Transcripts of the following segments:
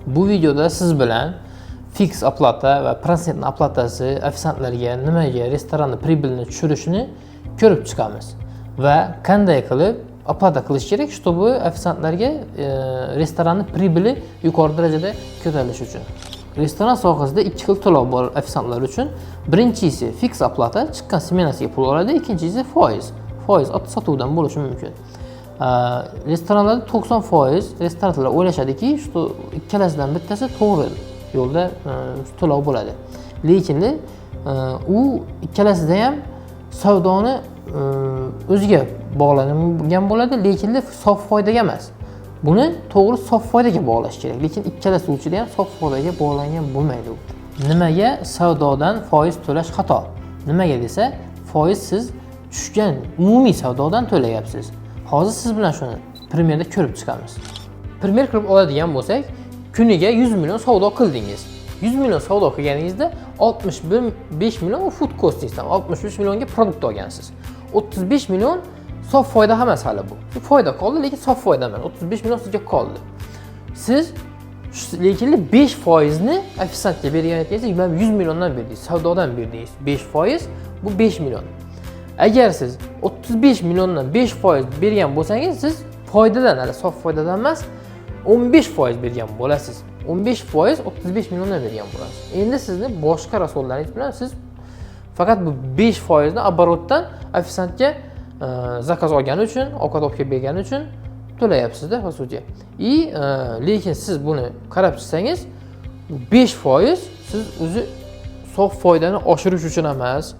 Bu videoda siz bilan fix oplata va protsentni oplatasi ofitsiantlarga nimaga restoranni pribilni tushirishini ko'rib chiqamiz va qanday qilib oplata qilish kerak, чтобы ofitsiantlarga restoranni pribili yuqori darajada ko'tarilishi uchun. Restoran sohasida ikki xil to'lov bor ofitsiantlar uchun. Birinchisi fix oplata, chiqqan smenasiga pul oladi, ikkinchisi foiz. Foiz sotuvdan bo'lishi mumkin. Restoranlarda 90% restoranlar o'ylashadiki, shu ikkalasidan bittasi to'g'ri yo'lda to'lov bo'ladi. Lekin u ikkalasida ham savdoni o'ziga bog'langan bo'ladi, lekin sof foydaga emas. Buni to'g'ri sof foydaga bog'lash kerak, lekin ikkalasi uchida ham sof foydaga bog'langan bo'lmaydi u. Nimaga savdodan foiz to'lash xato? Nimaga desa, foiz siz tushgan umumiy savdodan to'layapsiz. Hozir siz bilan shuni primerda ko'rib chiqamiz. Primer qilib oladigan bo'lsak, kuniga 100 million savdo qildingiz. 100 million savdo qilganingizda 65 million food costingizdan 65 millionga produkt olgansiz. 35 million sof foyda emas hali bu. Foyda qoldi, lekin sof foyda emas. 35 million sizga qoldi. Siz lekin 5% ni ofitsiantga berganingizdek, 100 milliondan berdingiz, savdodan berdingiz. 5% bu 5 million. Agar siz 35 milliondan 5% bergan bo'lsangiz, siz foydadan, hali sof foydadan emas, 15% bergan bo'lasiz. 15% 35 milliondan bergan bo'lasiz. Endi sizni boshqa rasollaringiz bilan siz faqat bu 5% ni оборотdan ofitsiantga zakaz olgani uchun, ovqat olib kelib bergani uchun to'layapsiz-da, по сути. Lekin siz buni qarab chiqsangiz, 5% siz o'zi sof foydani oshirish uchun emas,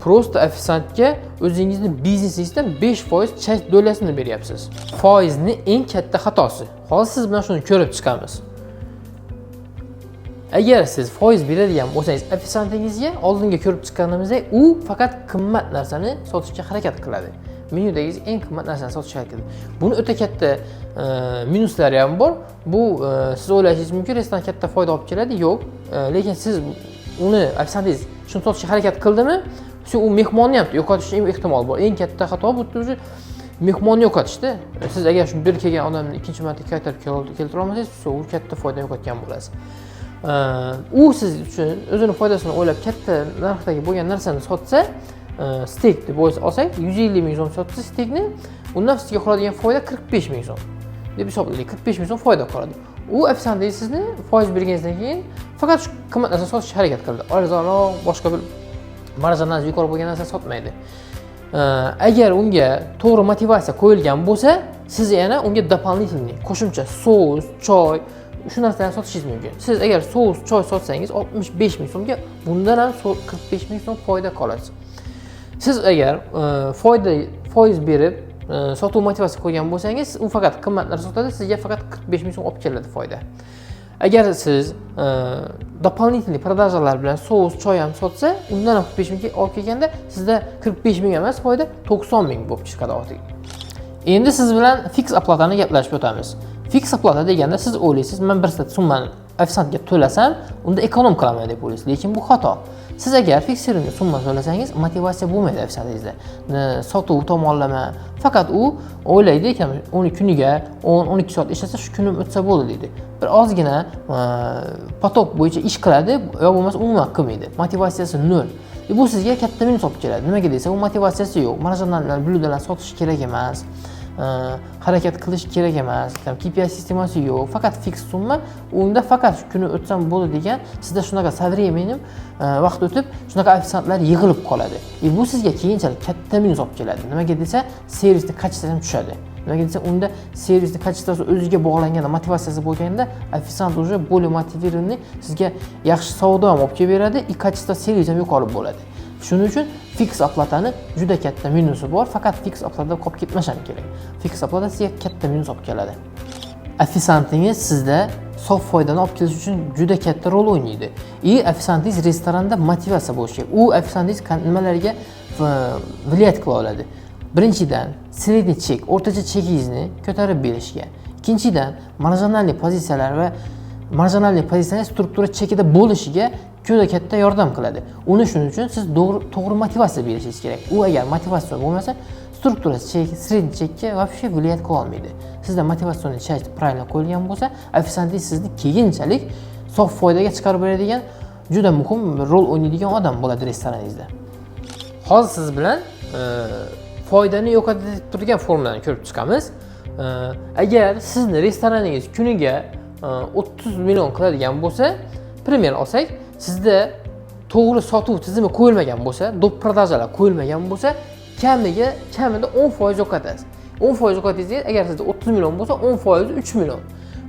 prosta ofitsiantga o'zingizni biznesingizdan 5% chek dolyasini beryapsiz. Foizning eng katta xatosi. Hozir siz bilan shuni ko'rib chiqamiz. Agar siz foiz beradigan bo'lsangiz ofitsiantingizga, oldinga ko'rib chiqqanimizdek, u faqat qimmat narsani sotishga harakat qiladi. Menyudagi eng qimmat narsani sotishga harakat qiladi. Buni o'ta katta minuslari ham bor. Bu siz o'ylashingiz mumkin, restoran katta foyda olib keladi. Yo'q, lekin siz uni ofitsiantingiz shuni sotishga harakat qildimi, u mehmonni ham yo'qotishga ehtimol bor. Eng katta xato bu o'zi mehmonni yo'qotishda. Siz agar shu bir kelgan odamni ikkinchi marta qaytarib keltira olmasangiz, u katta foyda yo'qotgan bo'lasiz. U siz uchun o'zini foydasini o'ylab katta narxdagi bo'lgan narsani sotsa, steak deb olsak, 150 ming so'm sotsa steakni, undan sizga qoladigan foyda 45 ming so'm deb hisoblaylik. 45 ming so'm foyda qoladi. U ofitsiantingiz sizni foiz berganingizdan keyin faqat shu qimmat narsani sotishga harakat qildi. Arzonroq, boshqa bir marjinasi yuqori bo'lgan narsani sotmaydi. Agar unga to'g'ri motivatsiya qo'yilgan bo'lsa, siz yana unga дополнительный qo'shimcha sous, choy, shu narsalarni sotishingiz mumkin. Siz agar sous, choy sotsangiz 65 ming so'mga, bundan ham 45 ming so'm foyda qoladi. Siz agar foiz berib sotuv motivatsiya qo'ygan bo'lsangiz, u faqat qimmat narsa sotadi, sizga faqat 45 ming so'm olib keladi foyda. Agar siz дополнительный продажалар bilan sous, choy ham sotsa, undan ham 45 mingga olib kelganda sizda 45 ming emas, foyda 90 ming bo'lib chiqadi ortiga. Endi siz bilan fix oplatani gaplashib o'tamiz. Fix oplata deganda siz o'ylaysiz, men bir summani ofitsiantga to'lasam, unda ekonom qilaman deb o'ylaysiz, lekin bu xato. Siz agar fiksirunga summa to'lasangiz, motivatsiya bo'lmaydi ofitsiantingizda. Sotuv tomonlama, faqat u o'ylaydi ekan, uni kuniga 10-12 soat ishlasa, shu kunim o'tsa bo'ldi deydi. Bir ozgina potok bo'yicha ish qiladi, yo bo'lmasa umuman qilmaydi. Motivatsiyasi 0. Bu sizga katta minus olib keladi. Nimaga desa, u motivatsiyasi yo'q. Marjinallar, blyudalar sotish kerak emas. Harakat qilish kerak emas. KPI sistemasi yo'q. Faqat fix summa, unda faqat kuni o'tsam bo'ldi degan, sizda shunaqa savremenim vaqt o'tib, shunaqa ofitsiantlar yig'ilib qoladi. Bu sizga keyinchalik katta minus olib keladi. Nimaga desa, servisning kачествоsi ham tushadi. Nimaga desa, unda servisning kачествоsi o'ziga bog'langan, motivatsiyasi bo'lganda, ofitsiant уже более мотивированный sizga yaxshi savdo ham olib kelib beradi, kачество servis ham yuqori bo'ladi. Shuning uchun fix oplatani juda katta minusi bor, faqat fix oplatada qolib ketmash ham kerak. Fix oplata sizga katta minus olib keladi. Ofitsiantingiz sizda sof foydani olib kelish uchun juda katta rol o'ynaydi. Ofitsiantingiz restoranda motivatsiya bo'lishi kerak. U ofitsiantingiz nimalarga влиять qila oladi. Birinchidan, sredniy chek, o'rtacha chekingizni ko'tarib berishga. Ikkinchidan, marjinalniy pozitsiyalar va marjinalniy pozitsiyaning struktura chekida bo'lishiga juda katta yordam qiladi. Uni shuning uchun siz to'g'ri motivatsiya berishingiz kerak. U agar motivatsiya bo'lmasa, struktura cheki, sredniy chekka вообще влиять qila olmaydi. Sizda motivatsion часть правильно qo'yilgan bo'lsa, ofitsiantlik sizni keyinchalik sof foydaga chiqarib beradigan juda muhim rol o'ynaydigan odam bo'ladi restoraningizda. Hozir siz bilan foydani yo'qotib turgan formulani ko'rib chiqamiz. Agar sizni restoraningiz kuniga 30 million qiladigan bo'lsa, пример olsak, sizda to'g'ri sotuv tizimi qo'yilmagan bo'lsa, dop prodajalar qo'yilmagan bo'lsa, kamida 10% yo'qotasiz. 10% yo'qotingiz, agar sizda 30 million bo'lsa, 10% 3 million.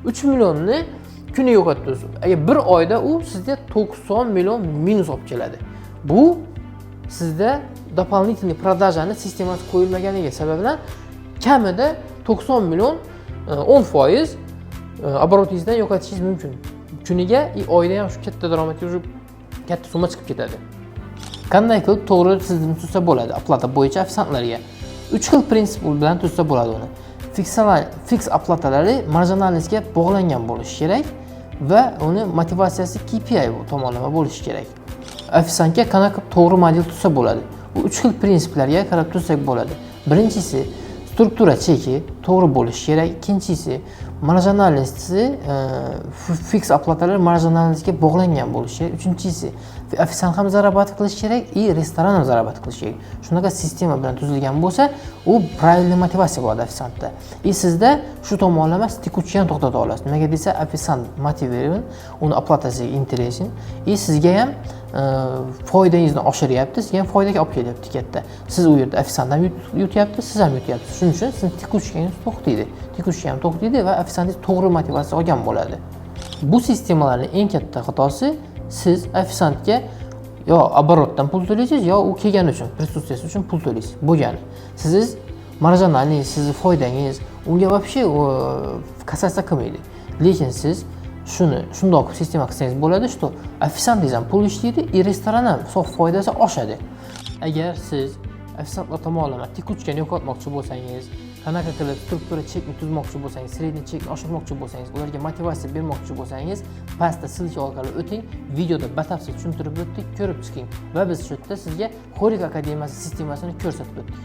3 millionni kuniga yo'qotasiz. Agar bir oyda u sizga 90 million minus olib keladi. Bu sizda дополнительный продажani sistemasi qo'yilmaganligi sababdan kamida 90 million 10% обороtingizdan yo'qotishingiz mumkin. Kuniga oyda ham shu katta daromadga katta summa chiqib ketadi. Qanday qilib to'g'ri tizimni tuzsa bo'ladi? Oplata bo'yicha ofitsiantlarga 3 xil prinsip bilan tuzsa bo'ladi uni. Fix oplatalari marjinallikka bog'langan bo'lishi kerak va uni motivatsiyasi KPI tomonlama bo'lishi kerak. Ofitsiantga qanaqa qilib to'g'ri model tuzsa bo'ladi? Bu 3 xil prinsiplarga qarab tuzsak bo'ladi. Birinchisi struktura cheki to'g'ri bo'lishi kerak. Ikkinchisi marjinallikasi fix oplatalar marjinallikka bog'langan bo'lishi kerak. Uchinchisi ofitsiant ham zarobat qilishi kerak, restoran ham zarobat qilishi kerak. Shunaqa sistema bilan tuzilgan bo'lsa, u правильный motivatsiya bo'ladi ofitsiantda. Sizda shu tomonlama tekuchni ham to'xtata olasiz. Nimaga desa, ofitsiant motiviran, uni oplatasiga interesin, sizga ham foydangizni oshiryapti, sizga ham foydaga olib kelyapti katta. Siz u yerda ofitsiant ham yutyapti, siz ham yutyapsiz. Shuning uchun sizni tekuchkangiz to'xtaydi. Tekuchka ham to'xtaydi va ofitsiantingiz to'g'ri motivatsiya olgan bo'ladi. Bu sistemalarning eng katta xatosi, siz ofitsiantga yo оборотdan pul to'laysiz, yo u kelgani uchun, prisutsiyasi uchun pul to'laysiz. Bo'lgani. Siz marjinalingiz, sizni foydangiz unga вообще kassasiya qilmaydi. Lekin siz shundoq sistema qilsangiz bo'ladi, что ofitsiantingiz ham pul ishlaydi, restoran ham sof foydasi oshadi. Agar siz ofitsiantlar tomonidan tekuchkani yo'qotmoqchi bo'lsangiz, qanaqa qilib struktura chekni tuzmoqchi bo'lsangiz, sredniy chekni oshirmoqchi bo'lsangiz, ularga motivatsiya bermoqchi bo'lsangiz, pastda silka orqali o'ting, videoda batafsil tushuntirib o'tdik, ko'rib chiqing va biz shu yerda sizga Xorik akademiyasi sistemasini ko'rsatib o'tdik.